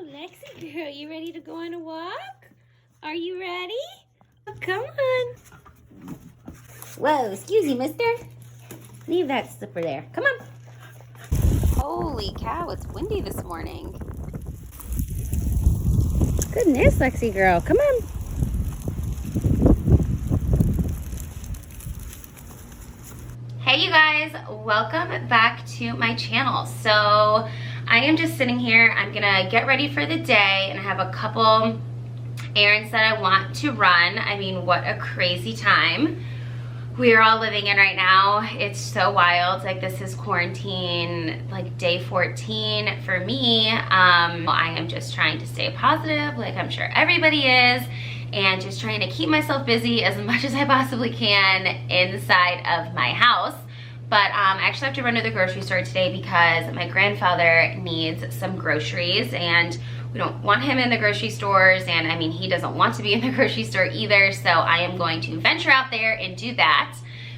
Lexi girl, you ready to go on a walk? Are you ready? Oh, come on. Whoa, excuse me, mister. Leave that slipper there. Come on. Holy cow, it's windy this morning. Goodness, Lexi girl, come on. Hey you guys, welcome back to my channel. So I am just sitting here. I'm gonna get ready for the day and I have a couple errands that I want to run. I mean, what a crazy time we are all living in right now. It's so wild. Like, this is quarantine, like day 14 for me. I am just trying to stay positive, like I'm sure everybody is, and just trying to keep myself busy as much as I possibly can inside of my house. But I actually have to run to the grocery store today because my grandfather needs some groceries and we don't want him in the grocery stores, and I mean, he doesn't want to be in the grocery store either, so I am going to venture out there and do that,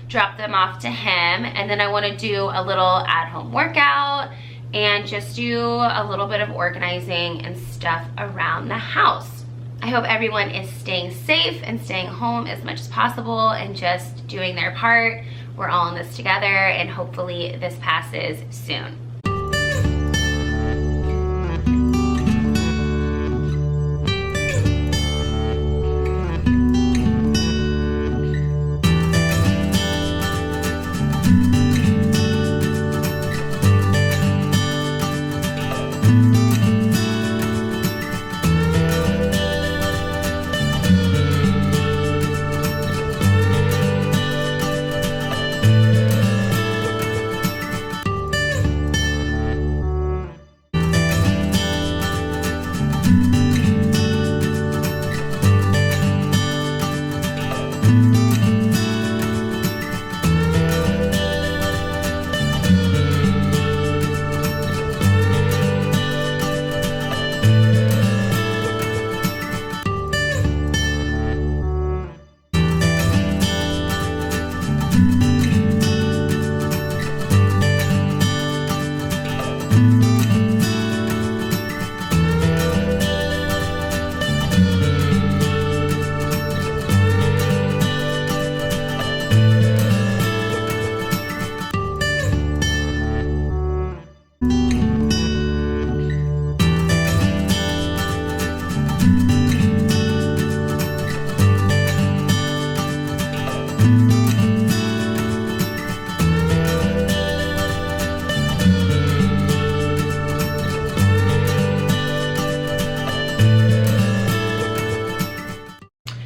drop them off to him, and then I want to do a little at-home workout and just do a little bit of organizing and stuff around the house. I hope everyone is staying safe and staying home as much as possible and just doing their part. We're all in this together and hopefully this passes soon.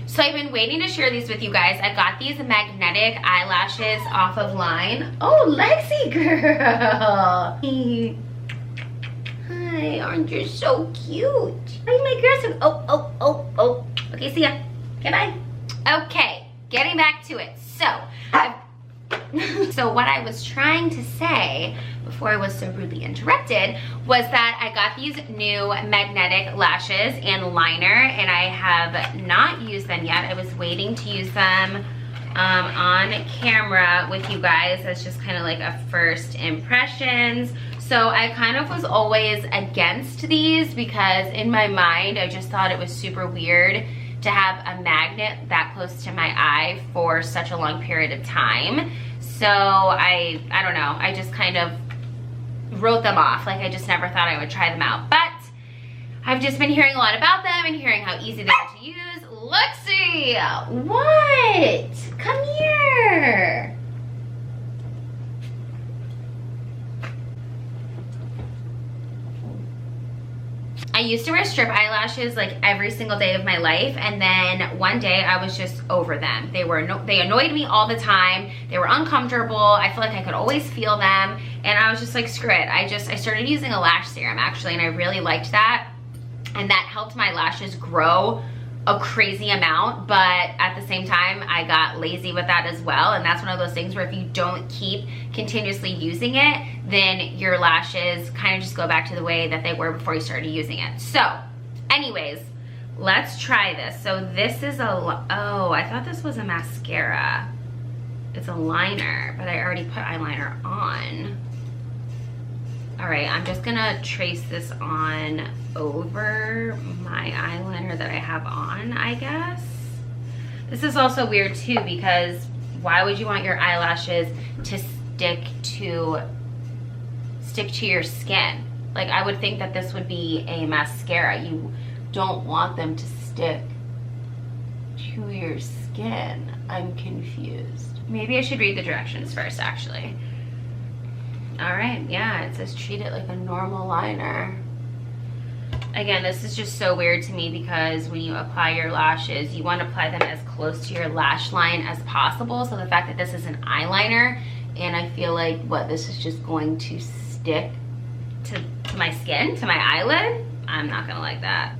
So I've been waiting to share these with you guys. I got these magnetic eyelashes off of Line. Oh, Lexi girl. Hi, aren't you so cute? Hi, my girl. Oh. Okay, see ya. Okay, bye. Okay, getting back to it. So what I was trying to say before I was so rudely interrupted was that I got these new magnetic lashes and liner and I have not used them yet. I was waiting to use them on camera with you guys as just kind of like a first impressions. So I kind of was always against these because in my mind I just thought it was super weird to have a magnet that close to my eye for such a long period of time. So I don't know, I just kind of wrote them off. Like, I just never thought I would try them out. But I've just been hearing a lot about them and hearing how easy they are to use. Lexi, what? Come here. I used to wear strip eyelashes like every single day of my life, and then one day I was just over them. They annoyed me all the time. They were uncomfortable. I feel like I could always feel them, and I was just like, screw it. I started using a lash serum actually, and I really liked that, and that helped my lashes grow a crazy amount, but at the same time I got lazy with that as well. And that's one of those things where if you don't keep continuously using it, then your lashes kind of just go back to the way that they were before you started using it. So anyways, let's try this. So this is oh, I thought this was a mascara. It's a liner, but I already put eyeliner on. All right, I'm just gonna trace this on over have on, I guess. This is also weird too, because why would you want your eyelashes to stick to your skin? Like, I would think that this would be a mascara. You don't want them to stick to your skin. I'm confused. Maybe I should read the directions first, actually. All right, yeah, it says treat it like a normal liner. Again, this is just so weird to me, because when you apply your lashes, you want to apply them as close to your lash line as possible. So the fact that this is an eyeliner, and I feel like, what, this is just going to stick to my skin, to my eyelid, I'm not gonna like that.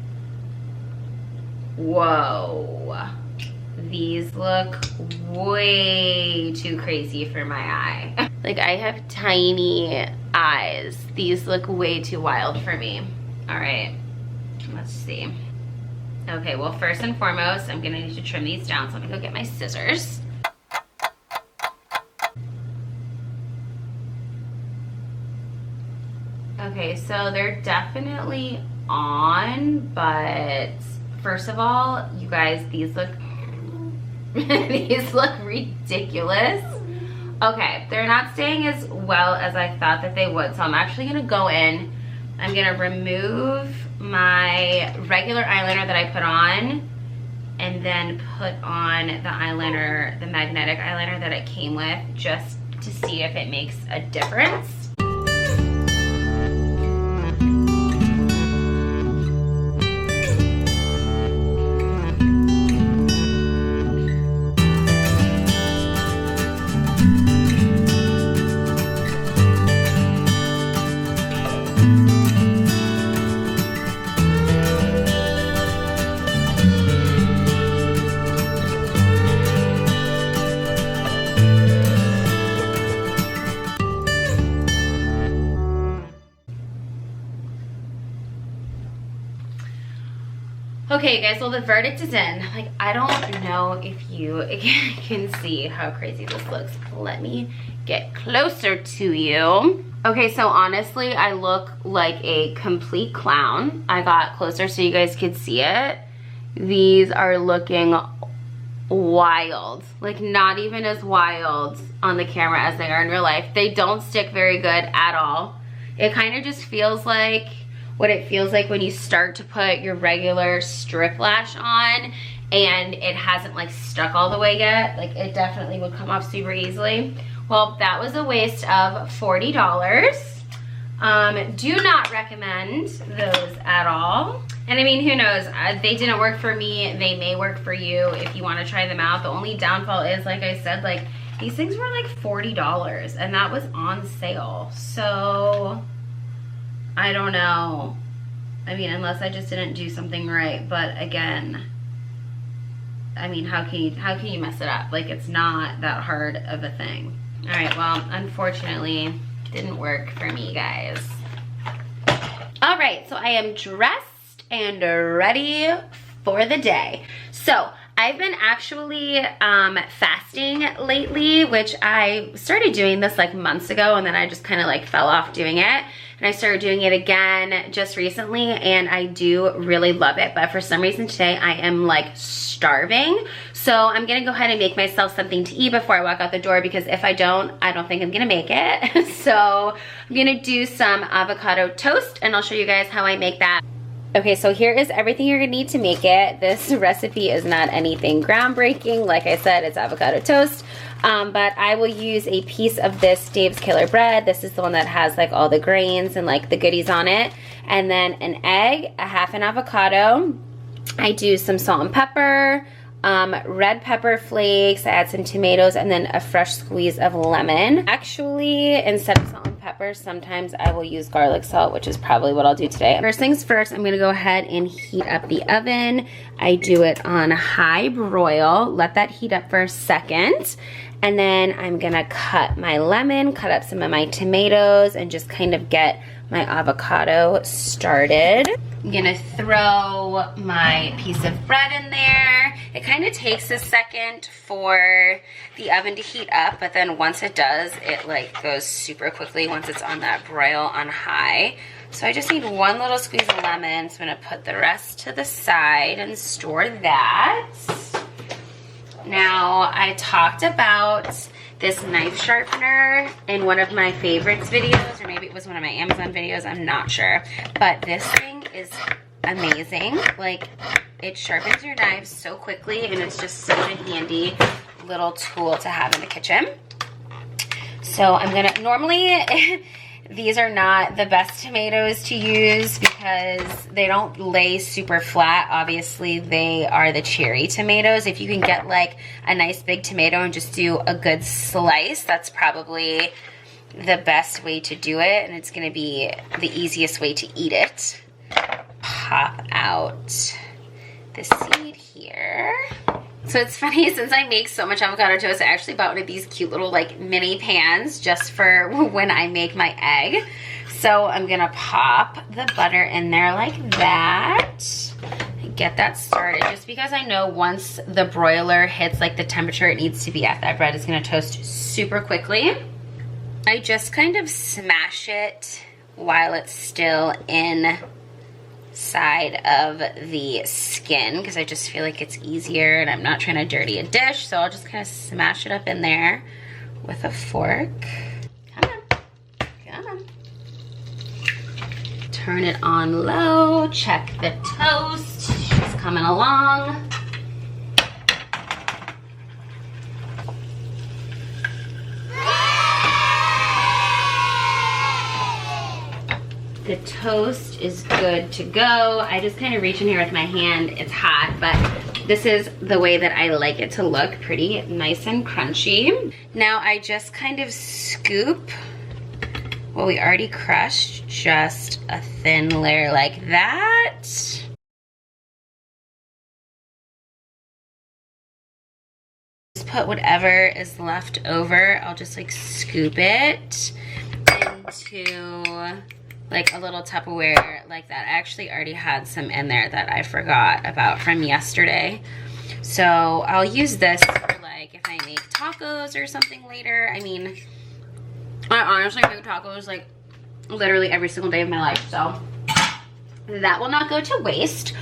Whoa. These look way too crazy for my eye. Like, I have tiny eyes. These look way too wild for me. All right, let's see. Okay, well, first and foremost, I'm gonna need to trim these down, so I'm gonna go get my scissors. Okay, so they're definitely on, but first of all, you guys, these look these look ridiculous. Okay, they're not staying as well as I thought that they would, so I'm actually gonna go in. I'm gonna remove my regular eyeliner that I put on, and then put on the eyeliner, the magnetic eyeliner that it came with, just to see if it makes a difference. Okay, guys, well, the verdict is in. Like, I don't know if you can see how crazy this looks. Let me get closer to you. Okay, so honestly, I look like a complete clown. I got closer so you guys could see it. These are looking wild. Like, not even as wild on the camera as they are in real life. They don't stick very good at all. It kind of just feels like what it feels like when you start to put your regular strip lash on and it hasn't like stuck all the way yet. Like, it definitely would come off super easily. Well, that was a waste of $40. Do not recommend those at all. And I mean, who knows? They didn't work for me. They may work for you if you want to try them out. The only downfall is, like I said, like, these things were like $40 and that was on sale. So I don't know. I mean, unless I just didn't do something right. But again, I mean, how can you mess it up? Like, it's not that hard of a thing. All right, well, unfortunately, didn't work for me, guys. All right, so I am dressed and ready for the day. So I've been actually fasting lately, which I started doing this like months ago, and then I just kind of like fell off doing it. And I started doing it again just recently, and I do really love it. But for some reason today, I am like starving. So I'm gonna go ahead and make myself something to eat before I walk out the door, because if I don't think I'm gonna make it. So I'm gonna do some avocado toast, and I'll show you guys how I make that. Okay, so here is everything you're gonna need to make it. This recipe is not anything groundbreaking. Like I said, it's avocado toast. But I will use a piece of this Dave's Killer bread. This is the one that has like all the grains and like the goodies on it. And then an egg, a half an avocado. I do some salt and pepper, red pepper flakes, I add some tomatoes, and then a fresh squeeze of lemon. Actually, instead of salt and pepper, sometimes I will use garlic salt, which is probably what I'll do today. First things first, I'm gonna go ahead and heat up the oven. I do it on high broil, let that heat up for a second. And then I'm gonna cut my lemon, cut up some of my tomatoes, and just kind of get my avocado started. I'm gonna throw my piece of bread in there. It kind of takes a second for the oven to heat up, but then once it does, it like goes super quickly once it's on that broil on high. So I just need one little squeeze of lemon. So I'm gonna put the rest to the side and store that. Now, I talked about this knife sharpener in one of my favorites videos, or maybe it was one of my Amazon videos, I'm not sure. But this thing is amazing. Like, it sharpens your knives so quickly, and it's just such a handy little tool to have in the kitchen. So I'm gonna, normally, these are not the best tomatoes to use because they don't lay super flat. Obviously, they are the cherry tomatoes. If you can get like a nice big tomato and just do a good slice, that's probably the best way to do it, and it's gonna be the easiest way to eat it. Pop out the seed here. So it's funny, since I make so much avocado toast, I actually bought one of these cute little like mini pans just for when I make my egg. So I'm gonna pop the butter in there like that and get that started, just because I know once the broiler hits like the temperature it needs to be at, that bread is gonna toast super quickly. I just kind of smash it while it's still inside of the skin, because I just feel like it's easier and I'm not trying to dirty a dish, so I'll just kind of smash it up in there with a fork. Come on, come on. Turn it on low, check the toast, she's coming along. The toast is good to go. I just kind of reach in here with my hand. It's hot, but this is the way that I like it to look, pretty nice and crunchy. Now I just kind of scoop what we already crushed, just a thin layer like that. Just put whatever is left over. I'll just like scoop it into like a little Tupperware like that. I actually already had some in there that I forgot about from yesterday. So I'll use this for like if I make tacos or something later. I mean, I honestly make tacos like literally every single day of my life, so that will not go to waste.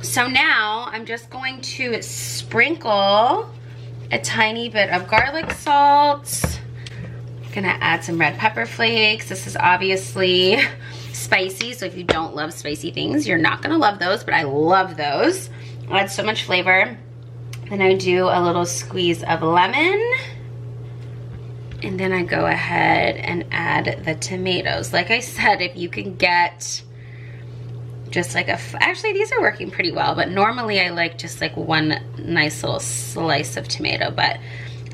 So now I'm just going to sprinkle a tiny bit of garlic salt. Gonna add some red pepper flakes. This is obviously spicy, so if you don't love spicy things, you're not gonna love those, but I love those. Add so much flavor. Then I do a little squeeze of lemon, and then I go ahead and add the tomatoes. Like I said, if you can get just like actually these are working pretty well, but normally I like just like one nice little slice of tomato, but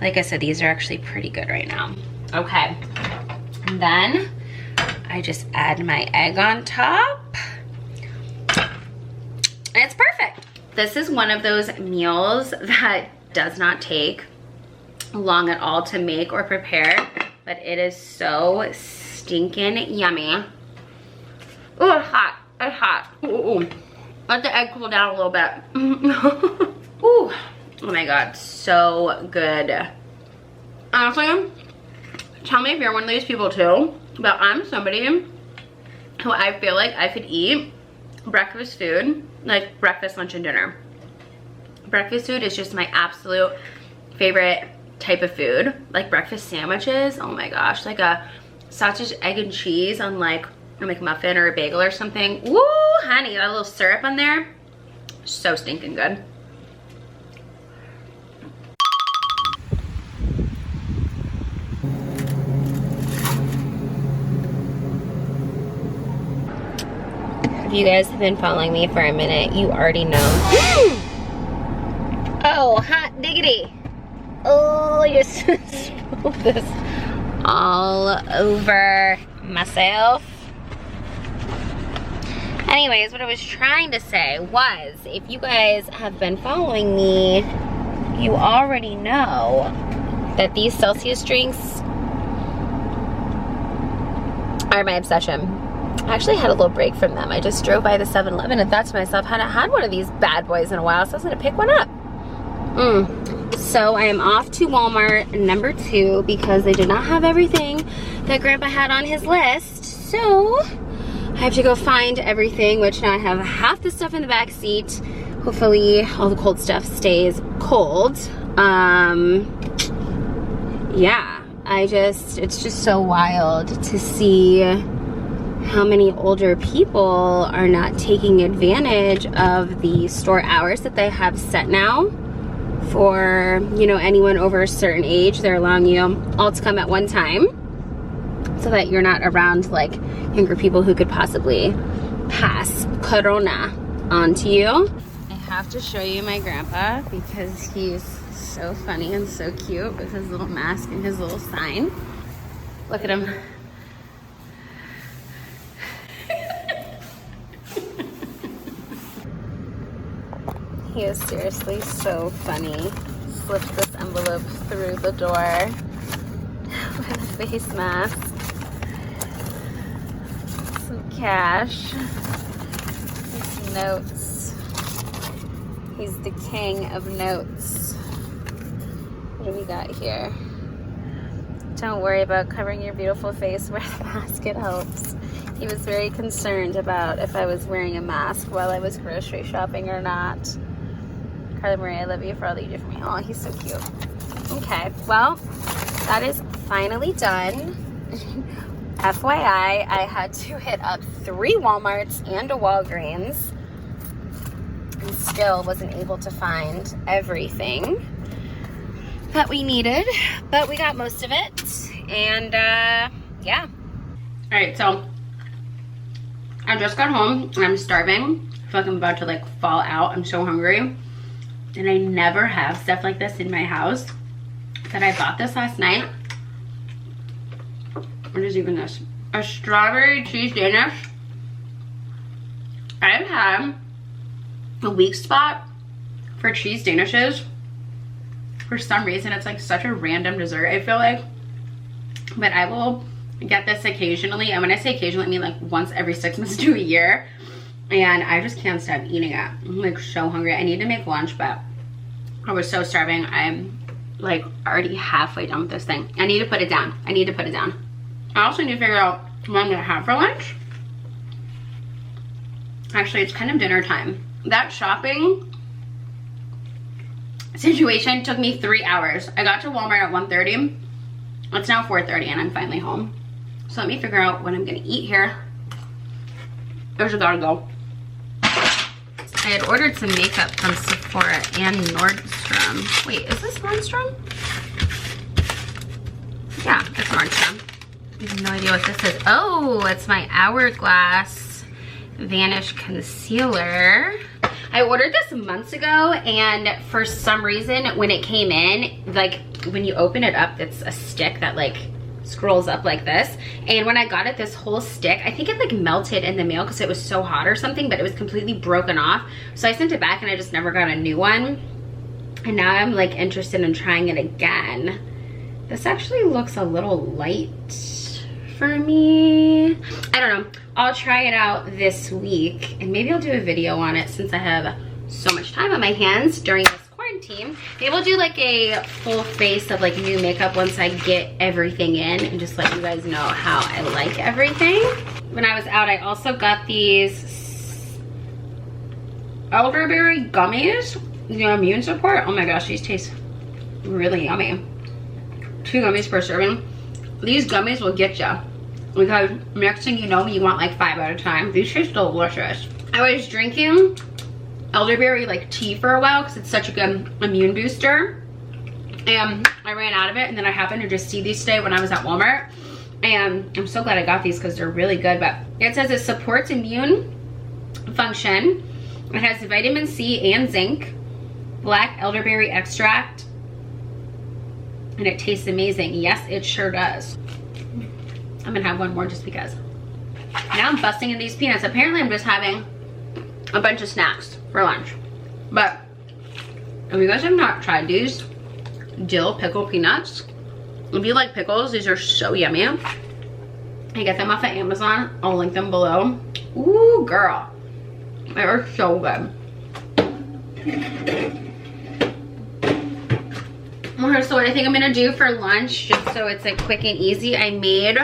like I said, these are actually pretty good right now. Okay, and then I just add my egg on top. It's perfect. This is one of those meals that does not take long at all to make or prepare, but it is so stinking yummy. Oh, it's hot, it's hot. Ooh. Let the egg cool down a little bit. Ooh, oh my God, so good. Honestly, tell me if you're one of these people too, but I'm somebody who I feel like I could eat breakfast food, like breakfast, lunch, and dinner. Breakfast food is just my absolute favorite type of food. Like breakfast sandwiches, oh my gosh, like a sausage, egg, and cheese on like a McMuffin or a bagel or something. Woo, honey, got a little syrup on there. So stinking good. If you guys have been following me for a minute, you already know. Oh, hot diggity. Oh, I just spilled this all over myself. Anyways, what I was trying to say was, if you guys have been following me, you already know that these Celsius drinks are my obsession. I actually had a little break from them. I just drove by the 7-Eleven and thought to myself, I hadn't had one of these bad boys in a while, so I was gonna pick one up. So I am off to Walmart number 2 because they did not have everything that Grandpa had on his list. So I have to go find everything, which now I have half the stuff in the back seat. Hopefully all the cold stuff stays cold. Yeah, it's just so wild to see how many older people are not taking advantage of the store hours that they have set now for, you know, anyone over a certain age. They're allowing you all to come at one time so that you're not around like younger people who could possibly pass corona on to you. I have to show you my grandpa because he's so funny and so cute with his little mask and his little sign. Look at him. He is seriously so funny. Slipped this envelope through the door with a face mask. Some cash. Some notes. He's the king of notes. What do we got here? Don't worry about covering your beautiful face. Wear the mask, it helps. He was very concerned about if I was wearing a mask while I was grocery shopping or not. Carla Marie, I love you for all that you do for me. Oh, he's so cute. Okay, well, that is finally done. FYI, I had to hit up 3 Walmarts and a Walgreens and still wasn't able to find everything that we needed, but we got most of it, and yeah. All right, so I just got home and I'm starving. I feel like I'm about to like fall out. I'm so hungry. And I never have stuff like this in my house. But I bought this last night. What is even this? A strawberry cheese Danish. I've had a weak spot for cheese Danishes. For some reason, it's like such a random dessert, I feel like. But I will get this occasionally. And when I say occasionally, I mean like once every 6 months to a year. And I just can't stop eating it. I'm like so hungry. I need to make lunch, but I was so starving. I'm like already halfway done with this thing. I need to put it down. I need to put it down. I also need to figure out what I'm gonna have for lunch. Actually, it's kind of dinner time. That shopping situation took me 3 hours. I got to Walmart at 1:30. It's now 4:30 and I'm finally home. So let me figure out what I'm gonna eat here. There's a gotta go. I had ordered some makeup from Sephora and Nordstrom. Wait, is this Nordstrom? Yeah, it's Nordstrom. I have no idea what this is. Oh, it's my Hourglass Vanish Concealer. I ordered this months ago, and for some reason, when it came in, like when you open it up, it's a stick that like scrolls up like this. And when I got it, this whole stick, I think it like melted in the mail because it was so hot or something, but it was completely broken off. So I sent it back and I just never got a new one. And now I'm like interested in trying it again. This actually looks a little light for me. I don't know. I'll try it out this week and maybe I'll do a video on it since I have so much time on my hands during this quarantine. Maybe we'll do like a full face of like new makeup once I get everything in and just let you guys know how I like everything. When I was out, I also got these elderberry gummies, the immune support. Oh my gosh, these taste really yummy. 2 gummies per serving. These gummies will get you because next thing you know, you want like 5 at a time. These taste delicious. I was drinking elderberry like tea for a while because it's such a good immune booster, and I ran out of it, and then I happened to just see these today when I was at Walmart, and I'm so glad I got these because they're really good. But it says it supports immune function. It has vitamin C and zinc, black elderberry extract, and it tastes amazing. Yes, it sure does. I'm gonna have one more just because. Now I'm busting in these peanuts. Apparently I'm just having a bunch of snacks for lunch. But if you guys have not tried these dill pickle peanuts, if you like pickles, these are so yummy. I get them off of Amazon. I'll link them below. Ooh, girl. They are so good. Okay, so what I think I'm gonna do for lunch, just so it's like quick and easy, I made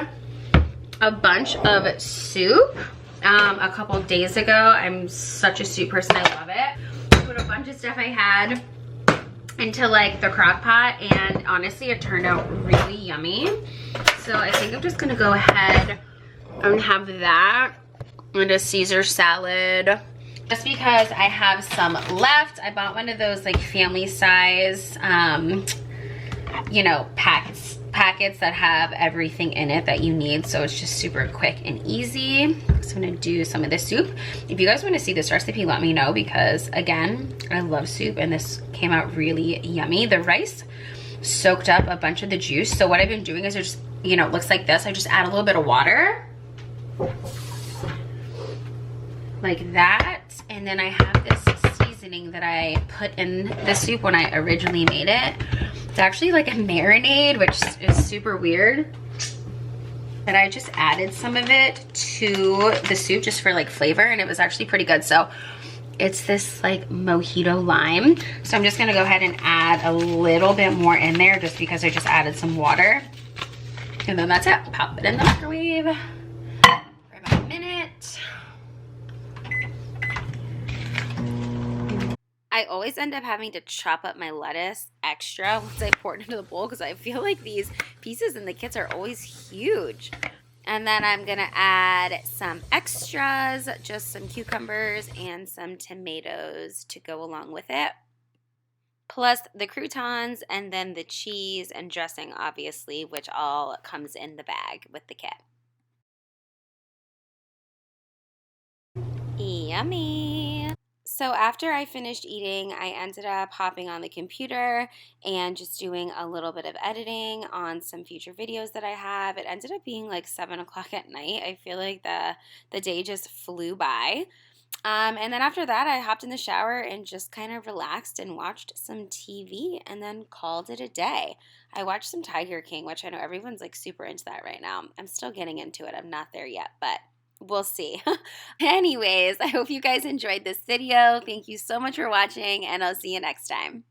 a bunch of soup. a couple days ago. I'm such a soup person, I love it. Put a bunch of stuff I had into like the crock pot, and honestly it turned out really yummy. So I think I'm just gonna go ahead and have that and a Caesar salad. Just because I have some left. I bought one of those like family size, you know, packets that have everything in it that you need. So it's just super quick and easy. So I'm gonna do some of this soup. If you guys wanna see this recipe, let me know, because again, I love soup and this came out really yummy. The rice soaked up a bunch of the juice. So what I've been doing is I just, you know, it looks like this. I just add a little bit of water. Like that, and then I have this seasoning that I put in the soup when I originally made it. It's actually like a marinade, which is super weird, but I just added some of it to the soup just for like flavor, and it was actually pretty good. So it's this like mojito lime. So I'm just gonna go ahead and add a little bit more in there just because I just added some water, and then that's it. Pop it in the microwave for about a minute. I always end up having to chop up my lettuce extra once I pour it into the bowl, because I feel like these pieces in the kits are always huge. And then I'm gonna add some extras, just some cucumbers and some tomatoes to go along with it. Plus the croutons, and then the cheese and dressing, obviously, which all comes in the bag with the kit. Yummy! So after I finished eating, I ended up hopping on the computer and just doing a little bit of editing on some future videos that I have. It ended up being like 7 o'clock at night. I feel like the day just flew by. And then after that, I hopped in the shower and just kind of relaxed and watched some TV, and then called it a day. I watched some Tiger King, which I know everyone's like super into that right now. I'm still getting into it. I'm not there yet, but we'll see. Anyways, I hope you guys enjoyed this video. Thank you so much for watching, and I'll see you next time.